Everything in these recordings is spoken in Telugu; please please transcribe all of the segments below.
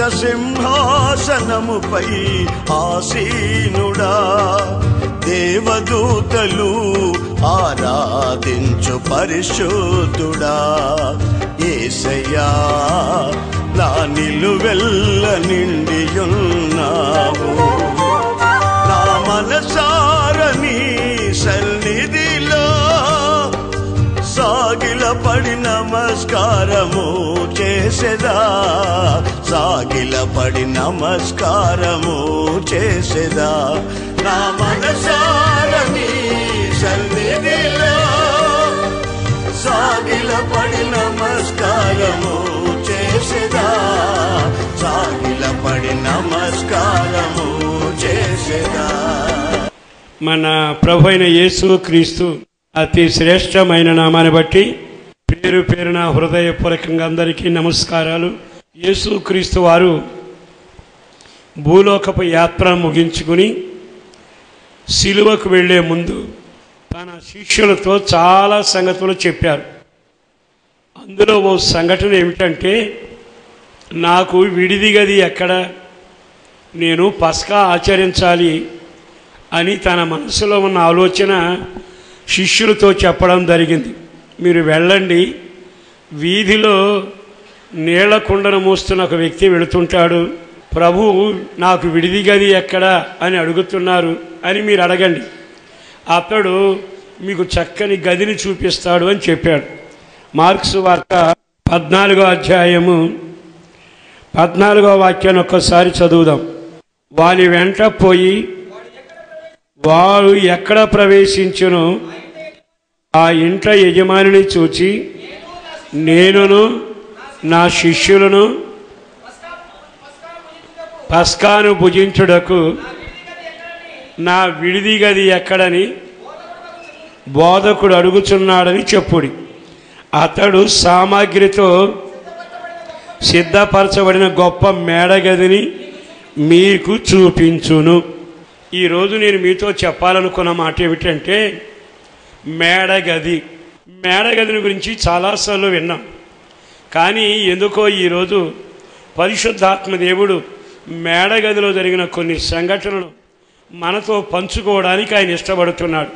రాజసింహాసనముపై ఆసీనుడా, దేవదూతలు ఆరాధించు పరిశుద్ధుడా. యేసయ్యా నా నిలువెల్ల నిండియున్నావు, నా మనసారని సన్నిధిలో సాగిలపడి నమస్కారము చేసేదా, సాగిలపడి నమస్కారము చేసేదా. నా మనసారని సన్నిధిలో సాగిలపడి నమస్కారము చేసేదా, సాగిలపడి నమస్కారము చేసేదా. మన ప్రభు అయిన యేసు క్రీస్తు అతి శ్రేష్టమైన నామాన్ని బట్టి పేరు పేరున హృదయపూర్వకంగా అందరికీ నమస్కారాలు. యేసు క్రీస్తు వారు భూలోకపు యాత్ర ముగించుకుని సిలువకు వెళ్ళే ముందు తన శిష్యులతో చాలా సంగతులు చెప్పారు. అందులో ఓ సంఘటన ఏమిటంటే, నాకు విడిది గది ఎక్కడ, నేను పస్కా ఆచరించాలి అని తన మనసులో ఉన్న ఆలోచన శిష్యులతో చెప్పడం జరిగింది. మీరు వెళ్ళండి, వీధిలో నీళ్ల కుండను మోస్తున్న ఒక వ్యక్తి వెళుతుంటాడు, ప్రభువు నాకు విడిది గది ఎక్కడ అని అడుగుతున్నారు అని మీరు అడగండి, అతడు మీకు చక్కని గదిని చూపిస్తాడు అని చెప్పాడు. మార్క్స్ వార్త 14వ అధ్యాయము 14వ వాక్యాన్ని ఒక్కసారి చదువుదాం. వాని వెంట పోయి వాడు ఎక్కడ ప్రవేశించును ఆ ఇంట యజమానిని చూచి, నేనును నా శిష్యులను పస్కాను భుజించుటకు నా విడిది గది ఎక్కడని బోధకుడు అడుగుచున్నాడని చెప్పుడి. అతడు సామాగ్రితో సిద్ధపరచబడిన గొప్ప మేడగదిని మీకు చూపించును. ఈరోజు నేను మీతో చెప్పాలనుకున్న మాట ఏమిటంటే, మేడగదిని గురించి చాలాసార్లు విన్నాం. కానీ ఎందుకో ఈరోజు పరిశుద్ధాత్మ దేవుడు మేడగదిలో జరిగిన కొన్ని సంఘటనలు మనతో పంచుకోవడానికి ఆయన ఇష్టపడుతున్నాడు.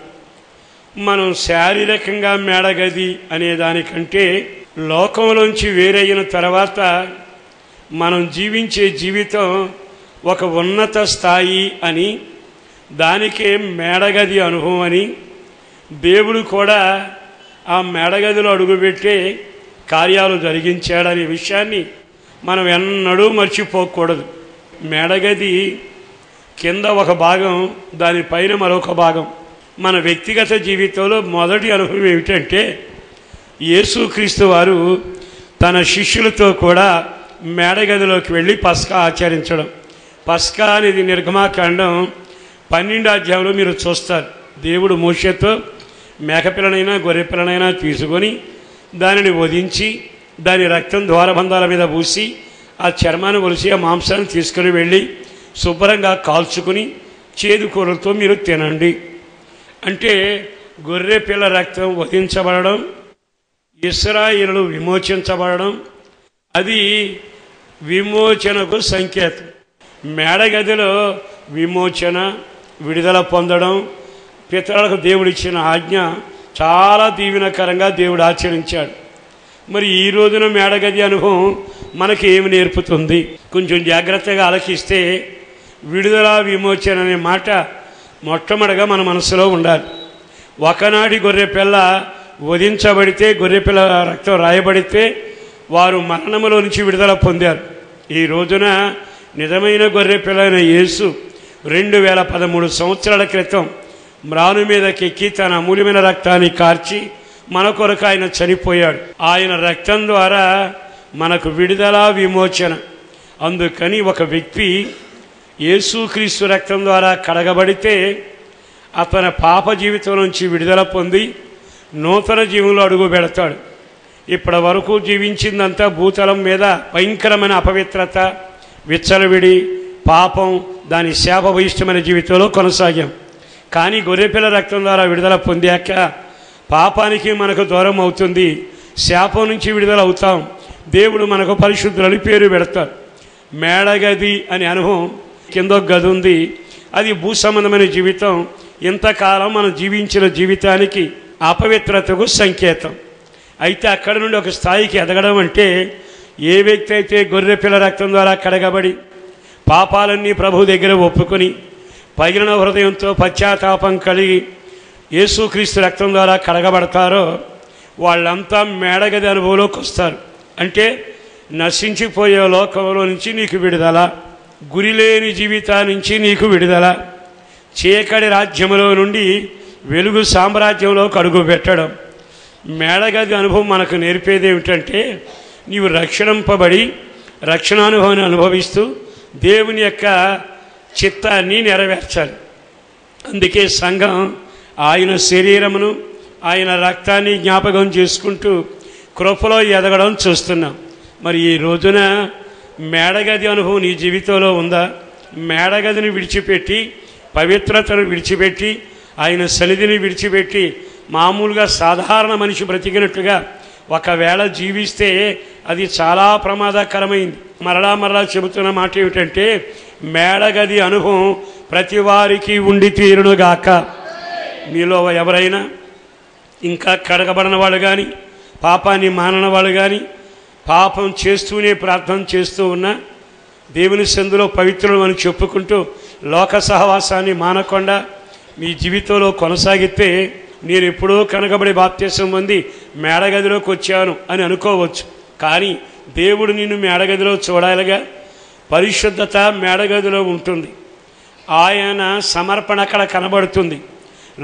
మనం శారీరకంగా మేడగది అనే దానికంటే లోకంలోంచి వేరైన తర్వాత మనం జీవించే జీవితం ఒక ఉన్నత స్థాయి అని, దానికే మేడగది అనుభవం అని, దేవుడు కూడా ఆ మేడగదిలో అడుగుపెట్టే కార్యాలు జరిగించాడనే విషయాన్ని మనం ఎన్నడూ మర్చిపోకూడదు. మేడగది కింద ఒక భాగం, దానిపైన మరొక భాగం. మన వ్యక్తిగత జీవితంలో మొదటి అనుభవం ఏమిటంటే, యేసుక్రీస్తు వారు తన శిష్యులతో కూడా మేడగదిలోకి వెళ్ళి పస్కా ఆచరించడం. పస్కా అనేది నిర్గమాకాండం 12వ అధ్యాయంలో మీరు చూస్తారు. దేవుడు మోషేతో మేకపిల్లనైనా గొర్రెపిల్లనైనా తీసుకొని దానిని వధించి దాని రక్తం ద్వారబంధాల మీద పూసి ఆ చర్మాన్ని ఒలిసి ఆ మాంసాన్ని తీసుకుని వెళ్ళి శుభ్రంగా కాల్చుకుని చేదు కూరలతో మీరు తినండి అంటే, గొర్రె పిల్ల రక్తం వధించబడడం, ఇశ్రాయేలు విమోచించబడడం, అది విమోచనకు సంకేతం. మేడగదిలో విమోచన, విడుదల పొందడం, పితరులకు దేవుడిచ్చిన ఆజ్ఞ చాలా దీవెనకరంగా దేవుడు ఆచరించాడు. మరి ఈ రోజున మేడగది అనుభవం మనకి ఏమి నేర్పుతుంది? కొంచెం జాగ్రత్తగా ఆలోచిస్తే విడుదల, విమోచన అనే మాట మొట్టమొదటిగా మన మనసులో ఉండాలి. ఒకనాటి గొర్రెపిల్ల వధించబడితే, గొర్రెపిల్ల రక్తం రాయబడితే వారు మరణములో నుంచి విడుదల పొందారు. ఈ రోజున నిజమైన గొర్రెపిల్ల అయిన యేసు 2013 సంవత్సరాల క్రితం మ్రాను మీదకెక్కి తన అమూల్యమైన రక్తాన్ని కార్చి మన కొరకు ఆయన చనిపోయాడు. ఆయన రక్తం ద్వారా మనకు విడుదల, విమోచన. అందుకని ఒక వ్యక్తి యేసుక్రీస్తు రక్తం ద్వారా కడగబడితే అతని పాప జీవితం నుంచి విడుదల పొంది నూతన జీవంలో అడుగు పెడతాడు. ఇప్పటి వరకు జీవించిందంతా భూతలం మీద భయంకరమైన అపవిత్రత, విచ్చలవిడి, పాపం, దాని శాపభూయిష్టమైన జీవితంలో కొనసాగాం. కానీ గొర్రెపిల్ల రక్తం ద్వారా విడుదల పొందాక పాపానికి మనకు దూరం అవుతుంది, శాపం నుంచి విడుదల అవుతాం. దేవుడు మనకు పరిశుద్ధులని పేరు పెడతాడు. మేడగది అనే అనుభవం. కింద ఒక గది ఉంది, అది భూ సంబంధమైన జీవితం. ఇంతకాలం మనం జీవించిన జీవితానికి అపవిత్రతకు సంకేతం. అయితే అక్కడ నుండి ఒక స్థాయికి ఎదగడం అంటే, ఏ వ్యక్తి అయితే గొర్రెపిల్ల రక్తం ద్వారా కడగబడి పాపాలన్నీ ప్రభు దగ్గర ఒప్పుకొని పగిలిన హృదయంతో పశ్చాత్తాపం కలిగి యేసుక్రీస్తు రక్తం ద్వారా కడగబడతారో వాళ్ళంతా మేడగది అనుభవంలోకి వస్తారు. అంటే నశించిపోయే లోకంలో నుంచి నీకు విడుదల, గురిలేని జీవితాన్ని నుంచి నీకు విడుదల, చీకటి రాజ్యంలో నుండి వెలుగు సామ్రాజ్యంలోకి అడుగు పెట్టడం. మేడగది అనుభవం మనకు నేర్పేది ఏమిటంటే, నీవు రక్షింపబడి రక్షణానుభవాన్ని అనుభవిస్తూ దేవుని యొక్క చిత్తాన్ని నెరవేర్చాలి. అందుకే సంఘం ఆయన శరీరమును ఆయన రక్తాన్ని జ్ఞాపకం చేసుకుంటూ కృపలో ఎదగడం చూస్తున్నాం. మరి ఈ రోజున మేడగది అనుభవం నీ జీవితంలో ఉందా? మేడగదిని విడిచిపెట్టి, పవిత్రతను విడిచిపెట్టి, ఆయన సన్నిధిని విడిచిపెట్టి మామూలుగా సాధారణ మనిషి బ్రతికినట్టుగా ఒకవేళ జీవిస్తే అది చాలా ప్రమాదకరమైంది. మరలా చెబుతున్న మాట ఏమిటంటే, మేడగది అనుభవం ప్రతి వారికి ఉండి తీరునుగాక. మీలో ఎవరైనా ఇంకా కడగబడిన వాళ్ళు కానీ, పాపాన్ని మానని వాళ్ళు కానీ, పాపం చేస్తూనే ప్రార్థన చేస్తూ ఉన్నా దేవుని సందులో పవిత్రులు అని చెప్పుకుంటూ లోక సహవాసాన్ని మానకుండా మీ జీవితంలో కొనసాగితే, నేను ఎప్పుడో కనకబడి బాప్తిసం పొంది మేడగదిలోకి వచ్చాను అని అనుకోవచ్చు. కానీ దేవుడు నిన్ను మేడగదిలో చూడాలిగా. పరిశుద్ధత మేడగదిలో ఉంటుంది. ఆయన సమర్పణ అక్కడ కనబడుతుంది.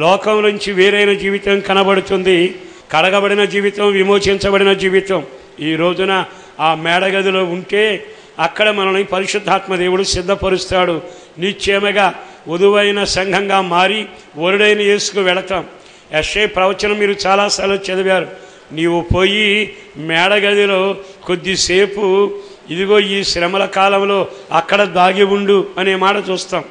లోకం నుంచి వేరైన జీవితం కనబడుతుంది. కడగబడిన జీవితం, విమోచించబడిన జీవితం. ఈ రోజున ఆ మేడగదిలో ఉంటే అక్కడ మనల్ని పరిశుద్ధాత్మ దేవుడు సిద్ధపరుస్తాడు. నిశ్చయముగా వధువైన సంఘంగా మారి వరుడైన యేసుకు వెళతాం. యెషయా ప్రవచనం మీరు చాలాసార్లు చదివారు. నీవు పోయి మేడగదిలో కొద్దిసేపు ఇదిగో ఈ శ్రమల కాలంలో అక్కడ దాగి ఉండు అనే మాట చూస్తాం.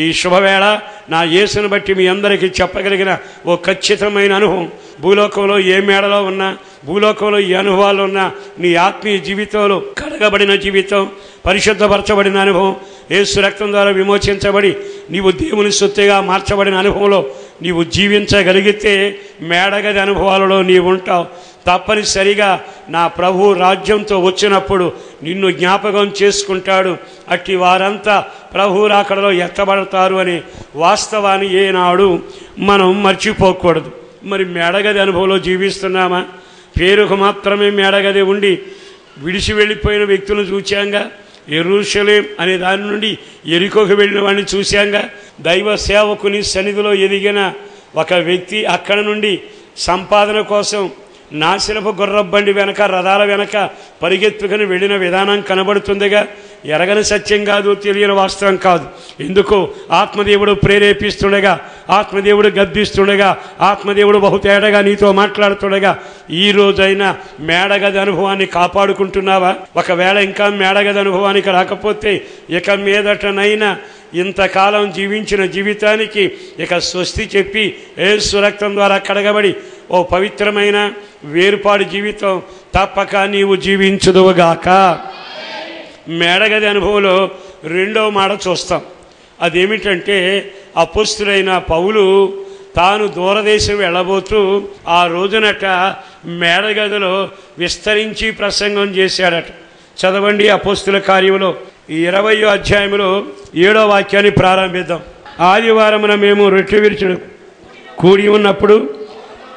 ఈ శుభవేళ నా యేసును బట్టి మీ అందరికీ చెప్పగలిగిన ఓ ఖచ్చితమైన అనుభవం, భూలోకంలో ఏ మేడలో ఉన్నా, భూలోకంలో ఏ అనుభవాలు ఉన్నా, నీ ఆత్మీయ జీవితంలో కడగబడిన జీవితం, పరిశుద్ధపరచబడిన అనుభవం, యేసు రక్తం ద్వారా విమోచించబడి నీవు దేవుని సొత్తుగా మార్చబడిన అనుభవంలో నీవు జీవించగలిగితే మేడగది అనుభవాలలో నీవు ఉంటావు. తప్పనిసరిగా నా ప్రభు రాజ్యంతో వచ్చినప్పుడు నిన్ను జ్ఞాపకం చేసుకుంటాడు. అట్టి వారంతా ప్రభు రాకడలో ఎత్తబడతారు అనే వాస్తవాన్ని ఏనాడు మనం మర్చిపోకూడదు. మరి మేడగది అనుభవంలో జీవిస్తున్నామా? పేరుకు మాత్రమే మేడగది ఉండి విడిచి వెళ్ళిపోయిన వ్యక్తులను చూచాంగా. యెరూషలేం అనే దాని నుండి యెరికోకు వెళ్ళిన వాడిని చూశాంగా. దైవ సేవకుని సన్నిధిలో ఎదిగిన ఒక వ్యక్తి అక్కడ నుండి సంపాదన కోసం నాశనపు గుర్రబండి వెనక, రథాల వెనక పరిగెత్తుకుని వెళ్ళిన విధానం కనబడుతుందిగా. ఎరగని సత్యం కాదు, తెలియని వాస్తవం కాదు. ఎందుకు? ఆత్మదేవుడు ప్రేరేపిస్తుండగా, ఆత్మదేవుడు గద్దిస్తుండగా, ఆత్మదేవుడు బహుతేటగా నీతో మాట్లాడుతుండగా ఈ రోజైనా మేడగది అనుభవాన్ని కాపాడుకుంటున్నావా? ఒకవేళ ఇంకా మేడగది అనుభవానికి రాకపోతే ఇక మీదటనైనా ఇంతకాలం జీవించిన జీవితానికి ఇక స్వస్తి చెప్పి యేసు రక్తం ద్వారా కడగబడి ఓ పవిత్రమైన వేరుపాడు జీవితం తప్పక నీవు జీవించుదువుగాక. మేడగది అనుభవంలో రెండో మాట చూస్తాం. అదేమిటంటే, అపోస్తులైన పౌలు తాను దూరదేశం వెళ్ళబోతూ ఆ రోజునట మేడగదిలో విస్తరించి ప్రసంగం చేశాడట. చదవండి అపోస్తుల కార్యములో 20వ అధ్యాయంలో 7వ వాక్యాన్ని ప్రారంభిద్దాం. ఆదివారమున మేము రొట్టె విరుచుడు కూడి ఉన్నప్పుడు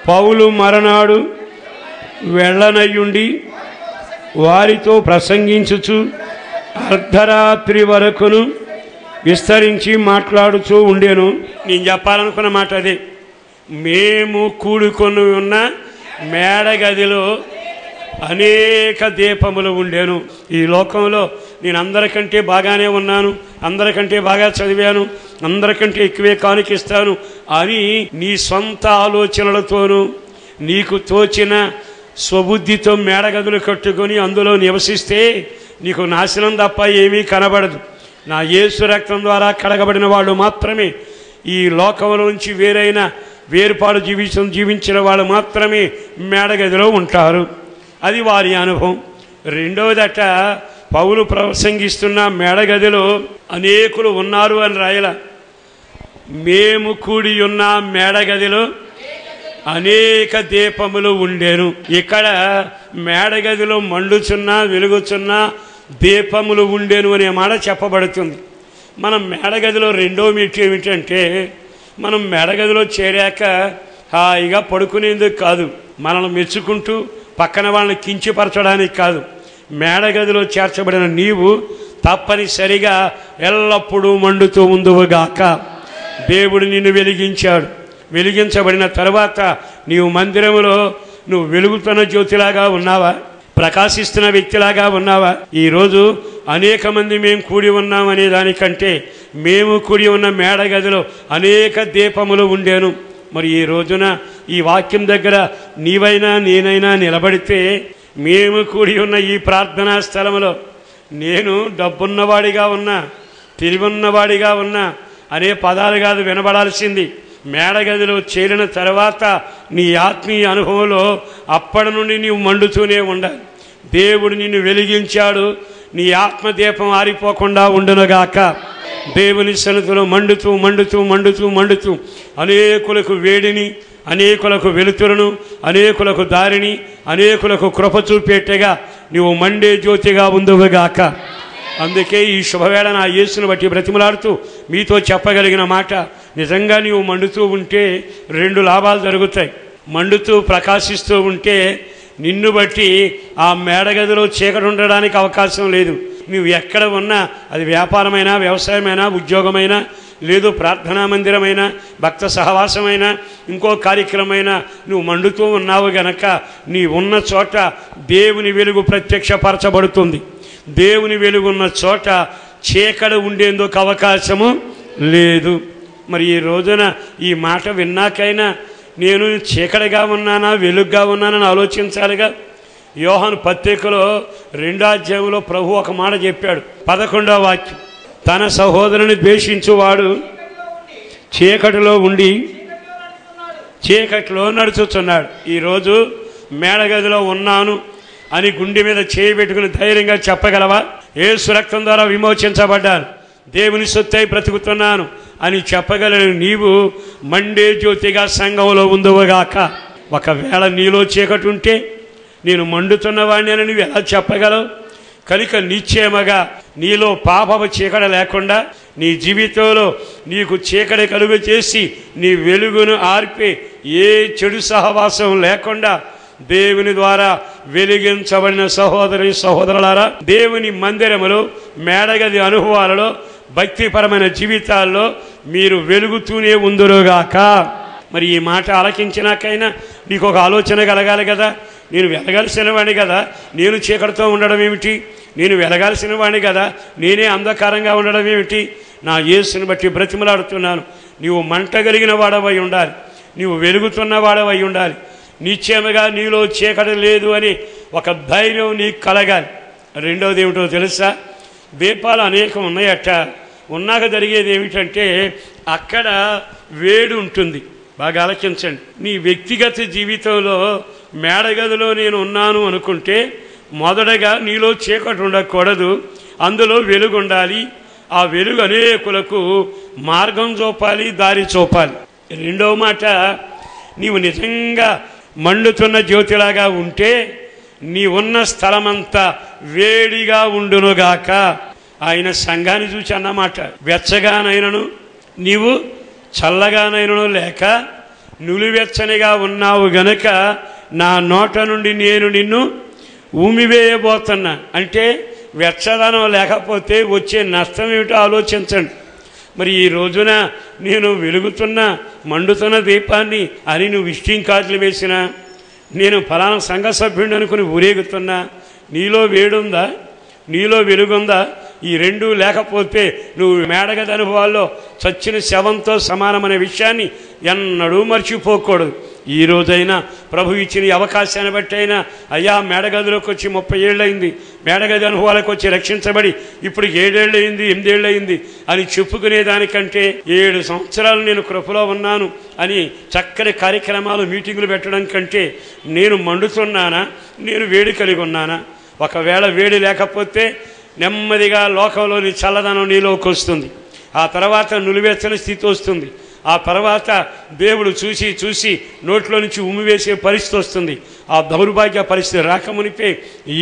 పౌలు మరనాడు వెళ్ళనయ్యుండి వారితో ప్రసంగించుచు అర్ధరాత్రి వరకును విస్తరించి మాట్లాడుతూ ఉండేను. నేను చెప్పాలనుకున్న మాట అదే. మేము కూడుకొని ఉన్న మేడగదిలో అనేక దీపములు ఉండేను. ఈ లోకంలో నేను అందరికంటే బాగానే ఉన్నాను, అందరికంటే బాగా చదివాను, అందరికంటే ఎక్కువే కానుకిస్తాను అని నీ సొంత ఆలోచనలతోనూ నీకు తోచిన స్వబుద్ధితో మేడగదులు కట్టుకొని అందులో నివసిస్తే నీకు నాశనం తప్ప ఏమీ కనబడదు. నా యేసు రక్తం ద్వారా కడగబడిన వాళ్ళు మాత్రమే, ఈ లోకంలో నుంచి వేరుపాడు జీవించిన వాళ్ళు మాత్రమే మేడగదిలో ఉంటారు. అది వారి అనుభవం. రెండవదట, పౌలు ప్రసంగిస్తున్న మేడగదిలో అనేకులు ఉన్నారు అని రాయల. మేము కూడి ఉన్న మేడగదిలో అనేక దీపములు ఉండేను. ఇక్కడ మేడగదిలో మండుచున్నా వెలుగుచున్నా దీపములు ఉండేను అనే మాట చెప్పబడుతుంది. మనం మేడగదిలో రెండో మీటి ఏమిటంటే, మనం మేడగదిలో చేరాక హాయిగా పడుకునేందుకు కాదు, మనల్ని మెచ్చుకుంటూ పక్కన వాళ్ళని కించపరచడానికి కాదు. మేడగదిలో చేర్చబడిన నీవు తప్పనిసరిగా ఎల్లప్పుడూ మండుతూ ఉందువుగాక. దేవుడు నిన్ను వెలిగించాడు. వెలిగించబడిన తర్వాత నీవు మందిరములో నువ్వు వెలుగుతున్న జ్యోతిలాగా ఉన్నావా? ప్రకాశిస్తున్న వ్యక్తిలాగా ఉన్నావా? ఈరోజు అనేక మంది మేము కూడి ఉన్నామనే దానికంటే మేము కూడి ఉన్న మేడగదిలో అనేక దీపములు ఉండేను. మరి ఈ రోజున ఈ వాక్యం దగ్గర నీవైనా నేనైనా నిలబడితే, మేము కూడి ఉన్న ఈ ప్రార్థనా స్థలంలో నేను డబ్బున్నవాడిగా ఉన్నా, తెలివున్నవాడిగా ఉన్నా అనే పదాలు కాదు వినబడాల్సింది. మేడగదిలో చేరిన తర్వాత నీ ఆత్మీయ అనుభవంలో అప్పటి నుండి నీవు మండుతూనే ఉండాలి. దేవుడు నిన్ను వెలిగించాడు, నీ ఆత్మదీపం ఆరిపోకుండా ఉండునుగాక. దేవుని సన్నిధిలో మండుతూ మండుతూ మండుతూ మండుతూ అనేకులకు వేడిని, అనేకులకు వెలుతురును, అనేకులకు దారిని, అనేకులకు కృప చూపేట్టుగా నీవు మండే జ్యోతిగా ఉందువుగాక. అందుకే ఈ శుభవేళ నా యేసును బట్టి బ్రతిమలాడుతూ మీతో చెప్పగలిగిన మాట, నిజంగా నీవు మండుతూ ఉంటే రెండు లాభాలు జరుగుతాయి. మండుతూ ప్రకాశిస్తూ ఉంటే నిన్ను బట్టి ఆ మేడగదిలో చీకటి ఉండడానికి అవకాశం లేదు. నువ్వు ఎక్కడ ఉన్నా, అది వ్యాపారమైనా, వ్యవసాయమైనా, ఉద్యోగమైనా, లేదు ప్రార్థనా మందిరమైనా, భక్త సహవాసమైనా, ఇంకో కార్యక్రమమైనా నువ్వు మండుతూ ఉన్నావు గనక నీ ఉన్న చోట దేవుని వెలుగు ప్రత్యక్షపరచబడుతుంది. దేవుని వెలుగున్న చోట చీకటి ఉండేందుకు అవకాశము లేదు. మరి ఈ రోజున ఈ మాట విన్నాకైనా నేను చీకటిగా ఉన్నానా వెలుగుగా ఉన్నానని ఆలోచించాలిగా. యోహాను పత్రికలో 2వ అధ్యాయంలో ప్రభు ఒక మాట చెప్పాడు, 11వ వాక్యం, తన సహోదరుని ద్వేషించువాడు చీకటిలో ఉండి చీకటిలో నడుచుతున్నాడు. ఈరోజు మేడగదిలో ఉన్నాను అని గుండె మీద చేయబెట్టుకుని ధైర్యంగా చెప్పగలవా? యేసు రక్తం ద్వారా విమోచించబడ్డాను, దేవుని సొత్తై బ్రతుకుతున్నాను అని చెప్పగలను నీవు మండే జ్యోతిగా సంఘంలో ఉందువుగాక. ఒకవేళ నీలో చీకటి ఉంటే నేను మండుతున్నవాడిని అని నువ్వు ఎలా చెప్పగలవు? కనుక నిశ్చయముగా నీలో పాపపు చీకటి లేకుండా, నీ జీవితంలో నీకు చీకటి కలుగు చేసి నీ వెలుగును ఆర్పే ఏ చెడు సహవాసం లేకుండా దేవుని ద్వారా వెలిగించబడిన సహోదరి సహోదరులారా, దేవుని మందిరములో, మేడగది అనుభవాలలో, భక్తిపరమైన జీవితాల్లో మీరు వెలుగుతూనే ఉందురుగాక. మరి ఈ మాట ఆలకించినాకైనా నీకు ఒక ఆలోచన కలగాలి కదా. నేను వెలగాల్సిన వాడిని కదా, నేను చీకటితో ఉండడం ఏమిటి? నేను వెలగాల్సిన వాడిని కదా, నేనే అంధకారంగా ఉండడం ఏమిటి? నా యేసుని బట్టి బ్రతిమలాడుతున్నాను. నీవు మంట కలిగిన వాడవై ఉండాలి, నీవు వెలుగుతున్న వాడవై ఉండాలి. నిశ్చయముగా నీలో చీకటి లేదు అని ఒక ధైర్యం నీకు కలగాలి. రెండవది ఏమిటో తెలుసా? దీపాలు అనేకం ఉన్నాయట. ఉన్నాక జరిగేది ఏమిటంటే అక్కడ వేడి ఉంటుంది. బాగా ఆలోచించండి. నీ వ్యక్తిగత జీవితంలో మేడగదిలో నేను ఉన్నాను అనుకుంటే మొదటగా నీలో చీకటి ఉండకూడదు, అందులో వెలుగు ఉండాలి. ఆ వెలుగు అనేకులకు మార్గం చూపాలి, దారి చూపాలి. రెండవ మాట, నీవు నిజంగా మండుతున్న జ్యోతిలాగా ఉంటే నీ ఉన్న స్థలమంతా వేడిగా ఉండునుగాక. ఆయన సంఘాన్ని చూసి అన్నమాట, వెచ్చగానైనను నీవు చల్లగానైనను లేక నులివెచ్చనిగా ఉన్నావు గనుక నా నోట నుండి నేను నిన్ను ఊమివేయబోతున్నా. అంటే వెచ్చదనం లేకపోతే వచ్చే నష్టం ఏమిటో ఆలోచించండి. మరి ఈ రోజున నేను వెలుగుతున్న మండుతున్న దీపాన్ని అని నువ్వు విజిటింగ్ కార్డులు వేసినా, నేను ఫలానా సంఘ సభ్యుడిని అనుకుని ఊరేగుతున్నా, నీలో వేడుందా? నీలో వెలుగుందా? ఈ రెండూ లేకపోతే నువ్వు మేడగది అనుభవాల్లో చచ్చిన శవంతో సమానమనే విషయాన్ని ఎన్నడూ మర్చిపోకూడదు. ఈ రోజైనా ప్రభు ఇచ్చిన అవకాశాన్ని బట్టి అయినా, అయ్యా మేడగదిలోకి వచ్చి 30 ఏళ్ళు అయింది, మేడగది అనుభవాలకు వచ్చి రక్షించబడి ఇప్పుడు 7 ఏళ్ళు అయింది, 8 ఏళ్ళు అయింది అని చెప్పుకునేదానికంటే 7 సంవత్సరాలు నేను కృపలో ఉన్నాను అని చక్కని కార్యక్రమాలు, మీటింగులు పెట్టడం కంటే నేను మండుతున్నానా, నేను వేడి కలిగి ఉన్నానా? ఒకవేళ వేడి లేకపోతే నెమ్మదిగా లోకంలోని చల్లదనం నీలోకి వస్తుంది. ఆ తర్వాత నులివెచ్చని స్థితి వస్తుంది. ఆ తర్వాత దేవుడు చూసి చూసి నోట్లో నుంచి ఉమ్మివేసే పరిస్థితి వస్తుంది. ఆ దౌర్భాగ్య పరిస్థితి రాకమునిపే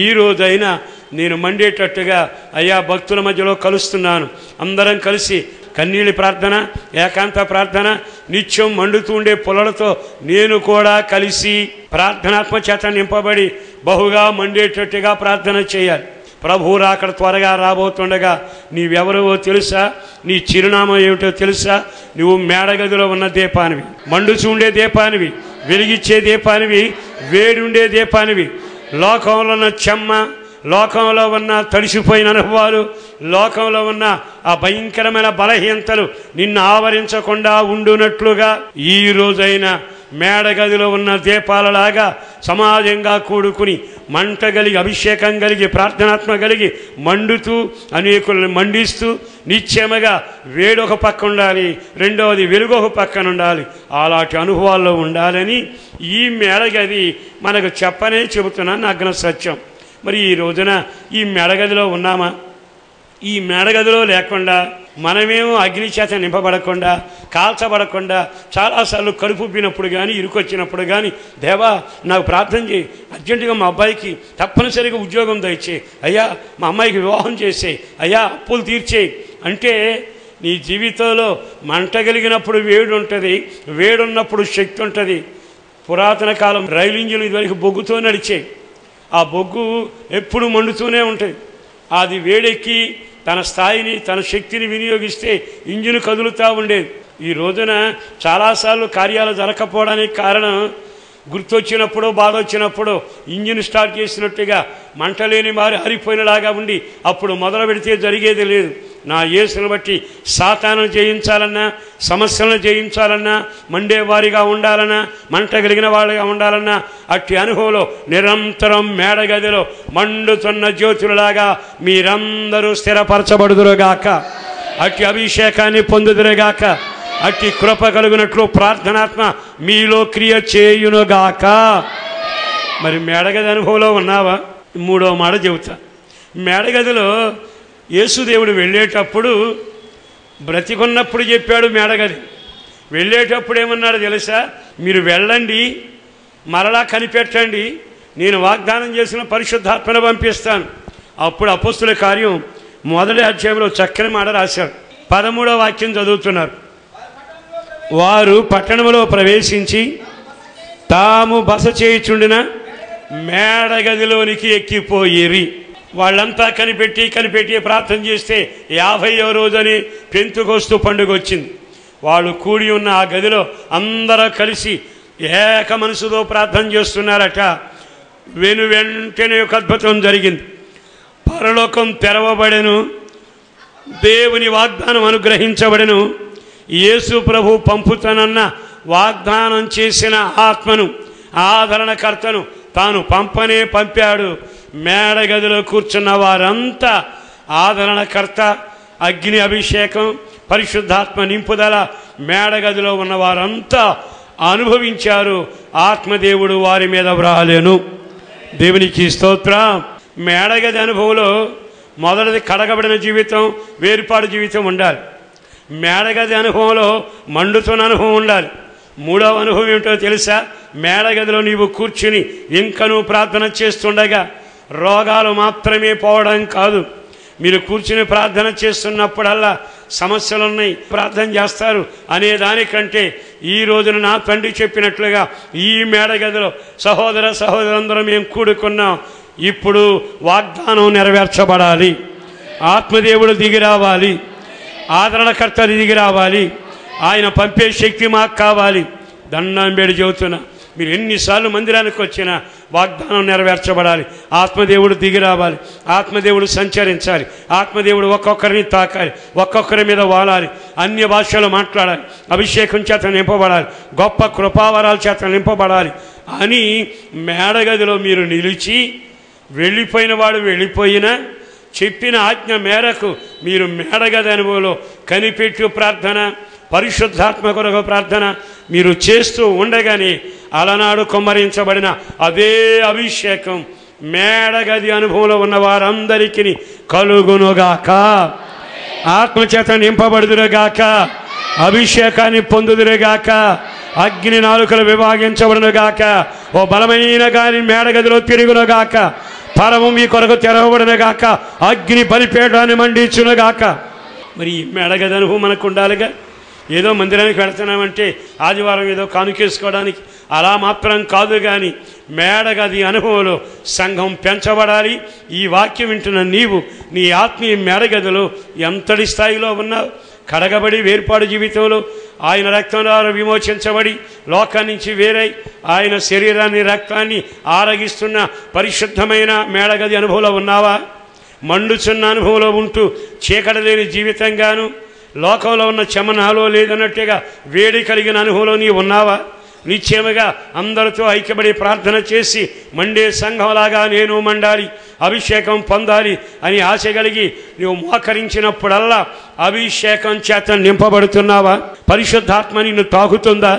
ఈ రోజైనా నేను మండేటట్టుగా అయ్యా భక్తుల మధ్యలో కలుస్తున్నాను. అందరం కలిసి కన్నీళ్ళ ప్రార్థన, ఏకాంత ప్రార్థన, నిత్యం మండుతూ ఉండే పొలలతో నేను కూడా కలిసి ప్రార్థనాత్మ చేత నింపబడి బహుగా మండేటట్టుగా ప్రార్థన చేయాలి. ప్రభువు రాకడ త్వరగా రాబోతుండగా నీవెవరో తెలుసా? నీ చిరునామా ఏమిటో తెలుసా? నువ్వు మేడగదిలో ఉన్న దీపానివి, మండుచూ ఉండే దీపానివి, వెలిగిచ్చే దీపానివి, వేడుండే దీపానివి. లోకంలో ఉన్న చెమ్మ, లోకంలో ఉన్న తడిసిపోయిన అనుభవాలు, లోకంలో ఉన్న ఆ భయంకరమైన బలహీనతలు నిన్ను ఆవరించకుండా ఉండునట్లుగా ఈ రోజైనా మేడగదిలో ఉన్న దీపాలలాగా సమాజంగా కూడుకుని మంట కలిగి, అభిషేకం కలిగి, ప్రార్థనాత్మ కలిగి మండుతూ అనేకులను మండిస్తూ నిత్యముగా వేడొక పక్క ఉండాలి, రెండవది వెలుగు ఒక పక్కన ఉండాలి. అలాంటి అనుభవాల్లో ఉండాలని ఈ మేడగది మనకు చెప్పనే చెబుతున్నాను నగ్న సత్యం. మరి ఈ రోజున ఈ మేడగదిలో ఉన్నామా? ఈ మేడగదిలో లేకుండా మనమేమో అగ్ని చేత నింపబడకుండా, కాల్చబడకుండా చాలాసార్లు కడుపుబ్బినప్పుడు కానీ, ఇరుకొచ్చినప్పుడు కానీ, దేవా నాకు ప్రార్థన చేయి, అర్జెంటుగా మా అబ్బాయికి తప్పనిసరిగా ఉద్యోగం దయచేయి, అయ్యా మా అమ్మాయికి వివాహం చేసేయి, అయ్యా అప్పులు తీర్చేయి అంటే నీ జీవితంలో మంట కలిగినప్పుడు వేడి ఉంటుంది, వేడున్నప్పుడు శక్తి ఉంటుంది. పురాతన కాలం రైలు ఇంజిన్ ఇదివరకు బొగ్గుతో నడిచే, ఆ బొగ్గు ఎప్పుడు మండుతూనే ఉంటుంది. అది వేడెక్కి తన స్థాయిని, తన శక్తిని వినియోగిస్తే ఇంజిన్ కదులుతూ ఉండేది. ఈ రోజున చాలాసార్లు కార్యాలు జరగకపోవడానికి కారణం గుర్తొచ్చినప్పుడు, బాధ వచ్చినప్పుడు ఇంజిన్ స్టార్ట్ చేసినట్టుగా మంట లేని మారి ఆరిపోయినలాగా ఉండి అప్పుడు మొదలు పెడితే జరిగేది లేదు. నా యేసును బట్టి సాతాను జయించాలన్నా, సమస్యలను జయించాలన్నా, మండేవారిగా ఉండాలన్నా, మంట కలిగిన వారిగా ఉండాలన్నా అట్టి అనుభవంలో నిరంతరం మేడగదిలో మండుతున్న జ్యోతులలాగా మీరందరూ స్థిరపరచబడుదురుగాక, అట్టి అభిషేకాన్ని పొందుదురుగాక, అట్టి కృప కలుగునట్లు ప్రార్థనాత్మ మీలో క్రియ చేయునుగాక. మరి మేడగది అనుభవంలో ఉన్నావా? మూడో మాట చెబుతా. మేడగదిలో యేసుదేవుడు వెళ్ళేటప్పుడు బ్రతికున్నప్పుడు చెప్పాడు మేడగది. వెళ్ళేటప్పుడు ఏమన్నాడు తెలుసా? మీరు వెళ్ళండి, మరలా కనిపెట్టండి, నేను వాగ్దానం చేసిన పరిశుద్ధాత్మను పంపిస్తాను. అప్పుడు అపొస్తలుల కార్యం 1వ అధ్యాయంలో చక్కని మాట రాశారు. 13వ వాక్యం చదువుతున్నారు. వారు పట్టణంలో ప్రవేశించి తాము బస చేయుచుండిన మేడగదిలోనికి ఎక్కిపోయిరి. వాళ్ళంతా కనిపెట్టి ప్రార్థన చేస్తే 50వ రోజని పెంతుకొస్తూ పండుగ వచ్చింది. వాళ్ళు కూడి ఉన్న ఆ గదిలో అందరూ కలిసి ఏక మనసుతో ప్రార్థన చేస్తున్నారట. వెంటనే ఒక అద్భుతం జరిగింది. పరలోకం తెరవబడెను, దేవుని వాగ్దానం అనుగ్రహించబడెను. యేసు ప్రభు పంపుతానన్న వాగ్దానం చేసిన ఆత్మను, ఆదరణకర్తను తాను పంపాడు. మేడగదిలో కూర్చున్న వారంతా ఆదరణకర్త, అగ్ని అభిషేకం, పరిశుద్ధాత్మ నింపుదల మేడగదిలో ఉన్న వారంతా అనుభవించారు. ఆత్మదేవుడు వారి మీద వ్రాలేను. దేవునికి స్తోత్రం. మేడగది అనుభవంలో మొదటిది కడగబడిన జీవితం, వేరుపాడు జీవితం ఉండాలి. మేడగది అనుభవంలో మండుతున్న అనుభవం ఉండాలి. మూడవ అనుభవం ఏమిటో తెలుసా? మేడగదిలో నీవు కూర్చుని ఇంకనూ ప్రార్థన చేస్తుండగా రోగాలు మాత్రమే పోవడం కాదు. మీరు కూర్చుని ప్రార్థన చేస్తున్నప్పుడల్లా సమస్యలున్నాయి, ప్రార్థన చేస్తారు అనే దానికంటే ఈ రోజున నా తండ్రి చెప్పినట్లుగా ఈ మేడగదిలో సహోదరులందరం మేము కూడుకున్నాం. ఇప్పుడు వాగ్దానం నెరవేర్చబడాలి, ఆత్మదేవుడు దిగి రావాలి, ఆదరణకర్త దిగి రావాలి, ఆయన పంపే శక్తి మాకు కావాలి. దండం పెడి చెబుతున్నా, మీరు ఎన్నిసార్లు మందిరానికి వచ్చినా వాగ్దానం నెరవేర్చబడాలి, ఆత్మదేవుడు దిగి రావాలి, ఆత్మదేవుడు సంచరించాలి, ఆత్మదేవుడు ఒక్కొక్కరిని తాకాలి, ఒక్కొక్కరి మీద వాలాలి, అన్య భాషలు మాట్లాడాలి, అభిషేకం చేత నింపబడాలి, గొప్ప కృపావరాల చేత నింపబడాలి అని మేడగదిలో మీరు నిలిచి వెళ్ళిపోయిన వాడు వెళ్ళిపోయినా చెప్పిన ఆజ్ఞ మేరకు మీరు మేడగది అనుభవంలో కనిపెట్టు ప్రార్థన, పరిశుద్ధాత్మ కొరకు ప్రార్థన మీరు చేస్తూ ఉండగానే అలనాడు కుమ్మరించబడిన అదే అభిషేకం మేడగది అనుభవంలో ఉన్న వారందరికీ కలుగునుగాక. ఆత్మచేత నింపబడుదురుగాక, అభిషేకాన్ని పొందుదురుగాక, అగ్ని నాలుకలు విభాగించబడునుగాక, ఓ బలమైన గాని మేడగదిలో తిరుగునుగాక, పరము మీ కొరకు తెరవబడునుగాక, అగ్ని బలిపీఠాన్ని మండించునుగాక. మరి ఈ మేడగది అనుభవం మనకు ఉండాలిగా. ఏదో మందిరానికి వెళుతున్నామంటే ఆదివారం ఏదో కానుకేసుకోవడానికి అలా మాత్రం కాదు, కానీ మేడగది అనుభవంలో సంఘం పెంచబడాలి. ఈ వాక్యం వింటున్న నీవు నీ ఆత్మీయ మేడగదిలో ఎంతటి స్థాయిలో ఉన్నావు? కడగబడి వేర్పాటు జీవితంలో ఆయన రక్తం ద్వారా విమోచించబడి లోకాన్ని నుంచి వేరై ఆయన శరీరాన్ని రక్తాన్ని ఆరగిస్తున్న పరిశుద్ధమైన మేడగది అనుభవంలో ఉన్నావా? మండుచున్న అనుభవంలో ఉంటూ చీకటి లేని జీవితంగాను, లోకంలో ఉన్న చమనాలో లేదన్నట్టుగా వేడి కలిగిన అనుభవంలో నీవు ఉన్నావా? నిశ్చయముగా అందరితో ఐక్యబడి ప్రార్థన చేసి మండే సంఘంలాగా నేను మండాలి, అభిషేకం పొందాలి అని ఆశ కలిగి నువ్వు మోకరించినప్పుడల్లా అభిషేకం చేత నింపబడుతున్నావా? పరిశుద్ధాత్మ నిన్ను తాకుతుందా?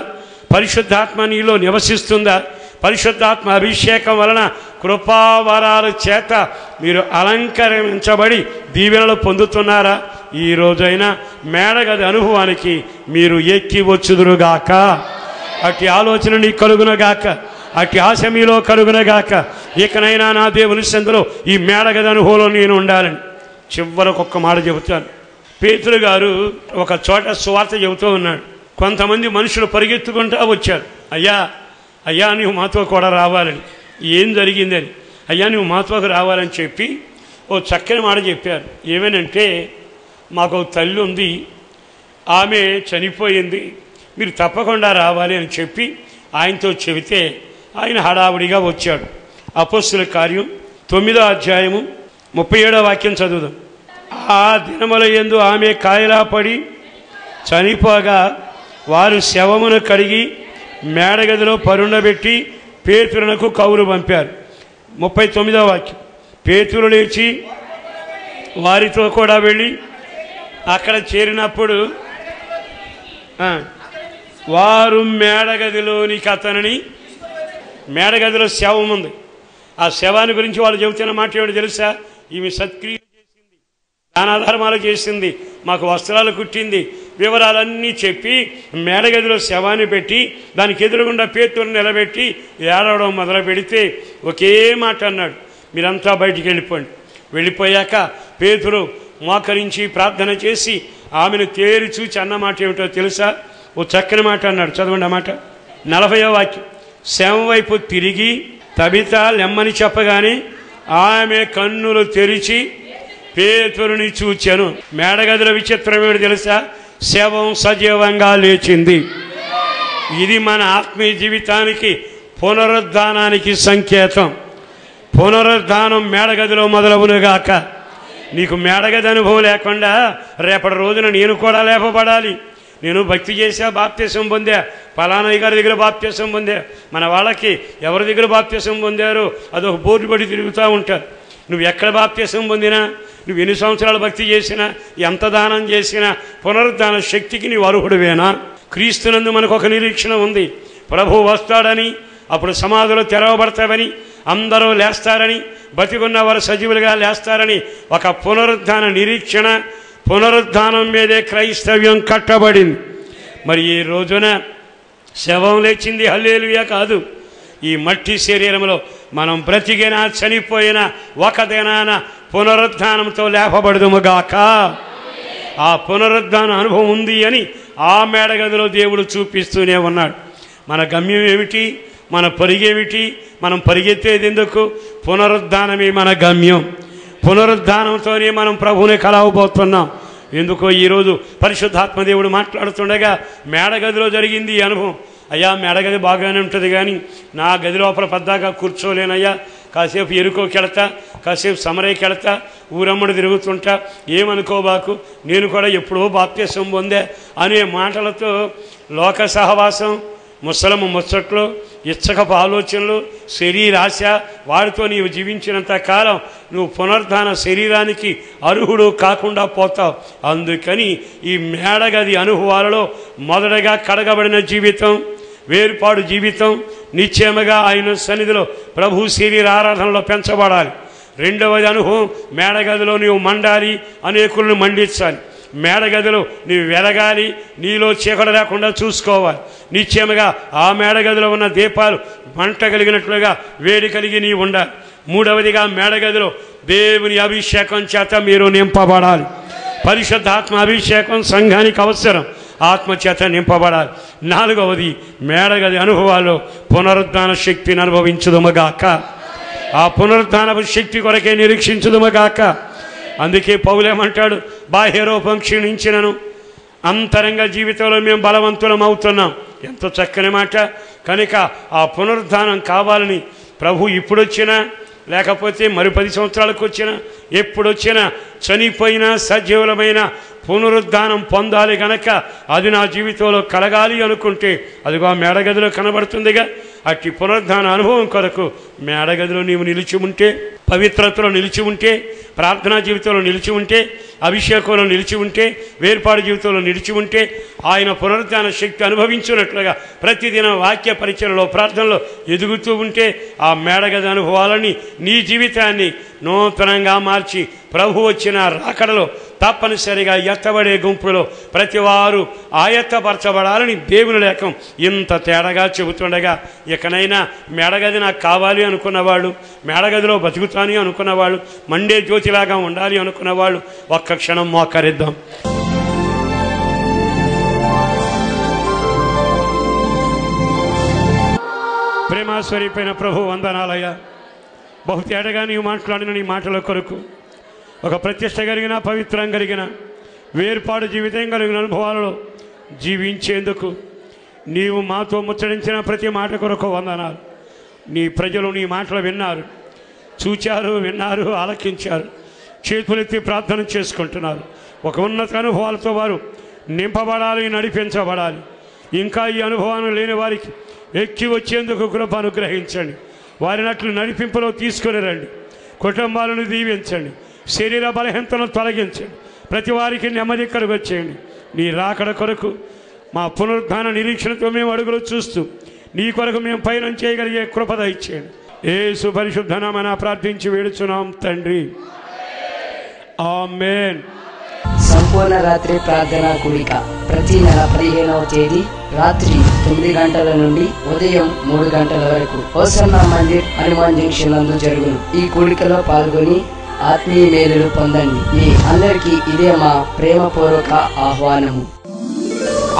పరిశుద్ధాత్మ నీలో నివసిస్తుందా? పరిశుద్ధాత్మ అభిషేకం వలన కృపావరాల చేత మీరు అలంకరించబడి దీవెనలు పొందుతున్నారా? ఈ రోజైనా మేడగది అనుభవానికి మీరు ఎక్కి వచ్చుదురుగాక. అట్టి ఆలోచన నీ కలుగునగాక, అట్టి ఆశ మీలో కలుగునగాక. ఇకనైనా నా దేవుని సందులో ఈ మేడగది అనుభవంలో నేను ఉండాలని చివరకు ఒక్క మాట చెబుతాను. పేతురు గారు ఒక చోట సువార్త చెబుతూ ఉన్నాడు. కొంతమంది మనుషులు పరిగెత్తుకుంటూ వచ్చారు, అయ్యా అయ్యా నువ్వు మాతో కూడా రావాలని. ఏం జరిగిందని, అయ్యా నువ్వు మాతోకి రావాలని చెప్పి ఓ చక్కని మాట చెప్పారు. ఏమేనంటే, మాకు తల్లి ఉంది, ఆమె చనిపోయింది, మీరు తప్పకుండా రావాలి అని చెప్పి ఆయనతో చెబితే ఆయన హడావుడిగా వచ్చాడు. అపొస్తలుల కార్యం 9వ అధ్యాయము 37వ వాక్యం చదువుదాం. ఆ దినముల యందు ఆమె కాయలా పడి చనిపోగా వారు శవమును కడిగి మేడగదిలో పరుండబెట్టి పేతురునకు కౌరు పంపారు. 39వ వాక్యం. పేతురు లేచి వారితో కూడా వెళ్ళి అక్కడ చేరినప్పుడు వారు మేడగదిలోనికి అతనిని, మేడగదిలో శవం ఉంది, ఆ శవాన్ని గురించి వాళ్ళు చెబుతున్న మాట ఏమిటి తెలుసా? ఈమె సత్క్రియలు చేసింది, దానాధర్మాలు చేసింది, మాకు వస్త్రాలు కుట్టింది, వివరాలన్నీ చెప్పి మేడగదిలో శవాన్ని పెట్టి దానికి ఎదురుగుండా పేతురుని నిలబెట్టి ఏడవడం మొదలు పెడితే ఒకే మాట అన్నాడు, మీరంతా బయటికి వెళ్ళిపోండి. వెళ్ళిపోయాక పేతురు మోకరించి ప్రార్థన చేసి ఆమెను తేరి చూచి అన్న మాట ఏమిటో తెలుసా? ఓ చక్కని మాట అన్నాడు, చదవండి ఆ మాట. 40వ వాక్యం. శవం వైపు తిరిగి తబితా లెమ్మని చెప్పగానే ఆమె కన్నులు తెరిచి పేతురుని చూచెను. మేడగదిలో విచిత్రం ఏమిటి తెలుసా? శవం సజీవంగా లేచింది. ఇది మన ఆత్మీయ జీవితానికి పునరుద్ధానానికి సంకేతం. పునరుద్ధానం మేడగదిలో మొదలవునుగాక. నీకు మేడగది అనుభవం లేకుండా రేపటి రోజున నేను కూడా లేపబడాలి. నేను భక్తి చేశా, బాప్తిసం పొందా, ఫలానా గారి దగ్గర బాప్తిసం పొందా. మన వాళ్ళకి ఎవరి దగ్గర బాప్తిసం పొందారో అదొక బోర్డు పడి తిరుగుతూ ఉంటారు. నువ్వు ఎక్కడ బాప్తిసం పొందినా, నువ్వు ఎన్ని సంవత్సరాలు భక్తి చేసినా, ఎంత దానం చేసినా పునరుద్ధాన శక్తికి నీవు అర్హుడివేనా? క్రీస్తునందు మనకు ఒక నిరీక్షణ ఉంది. ప్రభువు వస్తాడని, అప్పుడు సమాధులు తెరవబడతావని, అందరూ లేస్తారని, బతికున్న వారు సజీవులుగా లేస్తారని ఒక పునరుద్ధాన నిరీక్షణ, పునరుద్ధానం మీదే క్రైస్తవ్యం కట్టబడింది. మరి ఈ రోజున శవం లేచింది, హల్లెలూయా కాదు. ఈ మట్టి శరీరంలో మనం బ్రతికినా చనిపోయినా ఒక దినాన పునరుద్ధానంతో లేపబడదుముగాక. ఆ పునరుద్ధాన అనుభవం ఉంది అని ఆ మేడగదిలో దేవుడు చూపిస్తూనే ఉన్నాడు. మన గమ్యం ఏమిటి? మన పరిగేమిటి? మనం పరిగెత్తేది ఎందుకు? పునరుద్ధానమే మన గమ్యం. పునరుద్ధానంతోనే మనం ప్రభువుని కలవబోతున్నాం. ఎందుకో ఈరోజు పరిశుద్ధాత్మదేవుడు మాట్లాడుతుండగా మేడగదిలో జరిగింది ఈ అనుభవం. అయ్యా మేడగది బాగానే ఉంటుంది, కానీ నా గది లోపల పద్దాగా కూర్చోలేనయ్యా, కాసేపు ఎరుకోకి వెళతా, కాసేపు సమరయ్యకి వెళతా, ఊరమ్మడి తిరుగుతుంటా, ఏమనుకోబాకు, నేను కూడా ఎప్పుడో బాప్తిసం పొందా అనే మాటలతో లోక సహవాసం, ముసలము ముచ్చట్లు, ఇచ్చకపు ఆలోచనలు, శరీరాశ, వాడితో నీవు జీవించినంత కాలం నువ్వు పునరుద్ధాన శరీరానికి అర్హుడు కాకుండా పోతావు. అందుకని ఈ మేడగది అనుభవాలలో మొదటగా కడగబడిన జీవితం, వేరుపాడు జీవితం, నిశ్చయముగా ఆయన సన్నిధిలో ప్రభు శరీర ఆరాధనలో పెంచబడాలి. రెండవది అనుభవం, మేడగదిలో నీవు మండాలి, అనేకులను మండించాలి. మేడగదిలో నీవు వెలగాలి, నీలో చీకటి లేకుండా చూసుకోవాలి. నిశ్చయముగా ఆ మేడగదిలో ఉన్న దీపాలు మంట కలిగినట్లుగా వేడి కలిగి నీవు ఉండాలి. మూడవదిగా మేడగదిలో దేవుని అభిషేకం చేత మీరు నింపబడాలి. పరిశుద్ధాత్మ అభిషేకం సంఘానికి అవసరం, ఆత్మచేత నింపబడాలి. నాలుగవది, మేడగది అనుభవాల్లో పునరుద్ధాన శక్తిని అనుభవించుదుమగాక. ఆ పునరుద్ధానపు శక్తి కొరకే నిరీక్షించుదుమగాక. అందుకే పౌలేమంటాడు, బాహ్య రూపం క్షీణించినను అంతరంగ జీవితంలో మేము బలవంతులం అవుతున్నాం. ఎంత చక్కని మాట. కనుక ఆ పునరుద్ధానం కావాలని ప్రభు ఇప్పుడొచ్చినా లేకపోతే మరి 10 సంవత్సరాలకు వచ్చినా ఎప్పుడొచ్చినా చనిపోయినా సజీవులమైన పునరుద్ధానం పొందాలి గనక అది నా జీవితంలో కలగాలి అనుకుంటే అదిగో ఆ మేడగదిలో కనబడుతుందిగా. అట్టి పునరుద్ధాన అనుభవం కొరకు మేడగదిలో నీవు నిలిచి ఉంటే, పవిత్రతలో నిలిచి ఉంటే, ప్రార్థనా జీవితంలో నిలిచి ఉంటే, అభిషేకంలో నిలిచి ఉంటే, వేర్పాటు జీవితంలో నిలిచి ఉంటే, ఆయన పునరుద్ధాన శక్తి అనుభవించినట్లుగా ప్రతిదిన వాక్య పరిచయలో ప్రార్థనలో ఎదుగుతూ ఉంటే ఆ మేడగది అనుభవాలని నీ జీవితాన్ని నూతనంగా మార్చి ప్రభు వచ్చిన రాకడలో తప్పనిసరిగా ఎత్తబడే గుంపులో ప్రతివారు ఆయత్తపరచబడాలని దేవుని లేఖం ఇంత తేడాగా చెబుతుండగా, ఇకనైనా మేడగది నాకు కావాలి అనుకున్నవాళ్ళు, మేడగదిలో బతుకుతాని అనుకున్నవాళ్ళు, మండే జ్యోతిలాగా ఉండాలి అనుకున్నవాళ్ళు ఒక్క క్షణం మోకరిద్దాం. ప్రేమాస్వరూపైన ప్రభు వందనాలయ్యా. బహు తేడాగా నీవు మాట్లాడిన నీ మాటల కొరకు, ఒక ప్రతిష్ట కలిగిన, పవిత్రం కలిగిన, వేర్పాటు జీవితం కలిగిన అనుభవాలలో జీవించేందుకు నీవు మాతో ముచ్చడించిన ప్రతి మాట కొరకు వందనాలు. నీ ప్రజలు నీ మాటలు విన్నారు, చూచారు, విన్నారు, ఆలకించారు, చేతులెత్తి ప్రార్థన చేసుకుంటున్నారు. ఒక ఉన్నత అనుభవాలతో వారు నింపబడాలి, నడిపించబడాలి. ఇంకా ఈ అనుభవాన్ని లేని వారికి ఎక్కి వచ్చేందుకు కృప అనుగ్రహించండి. వారినట్లు నడిపింపులో తీసుకొని రండి. కుటుంబాలను దీవించండి. శరీర బలహీనతను తొలగించండి. ప్రతి వారికి నెమ్మది కలుగొచ్చేయండి. నీ రాకడ కొరకు మా పునరుద్ధాన నిరీక్షణతో మేము అడుగులు చూస్తూ నీ కొరకు మేము పయనం చేయగలిగే కృప దయచేయండి. యేసు పరిశుద్ధ నామమున ప్రార్థించి వేడుచున్నాం తండ్రి, ఆమేన్. సంపూర్ణ రాత్రి ప్రార్థన కూడిక ప్రతి నెల 15వ తేదీ రాత్రి 9 గంటల నుండి ఉదయం 3 గంటల వరకు హోసన్నా మందిర్, హనుమాన్ జంక్షన్ నందు జరుగును. ఈ కూడికలో పాల్గొని ఆత్మీయ మేలులు పొందండి. మీ అందరికీ ఇదే మా ప్రేమపూర్వక ఆహ్వానము.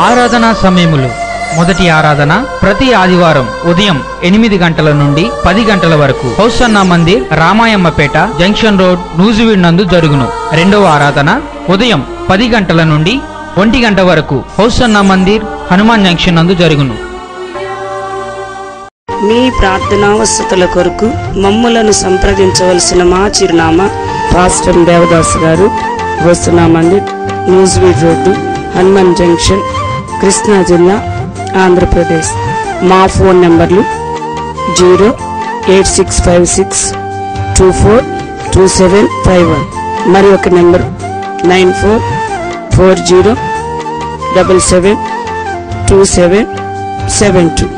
ఆరాధనా సమయములు. మొదటి ఆరాధన ప్రతి ఆదివారం ఉదయం 8 గంటల నుండి 10 గంటల వరకు హౌసన్నా మందిర్, రామాయమ్మపేట జంక్షన్ రోడ్, నూజివీడ్ నందు జరుగును. రెండవ ఆరాధన ఉదయం 10 గంటల నుండి 1 గంట వరకు హౌసన్నా మందిర్, హనుమాన్ జంక్షన్ నందు జరుగును. మీ ప్రార్థనావసతుల కొరకు మమ్ములను సంప్రదించవలసిన మా చిరునామా: పాస్టర్ దేవదాస్ గారు, hosanna Mandir, Nuzvid road, Hanuman junction, Krishna జిల్లా, ఆంధ్రప్రదేశ్. మా ఫోన్ నంబర్లు 08656242751, మరి ఒక నెంబర్ 9440772772.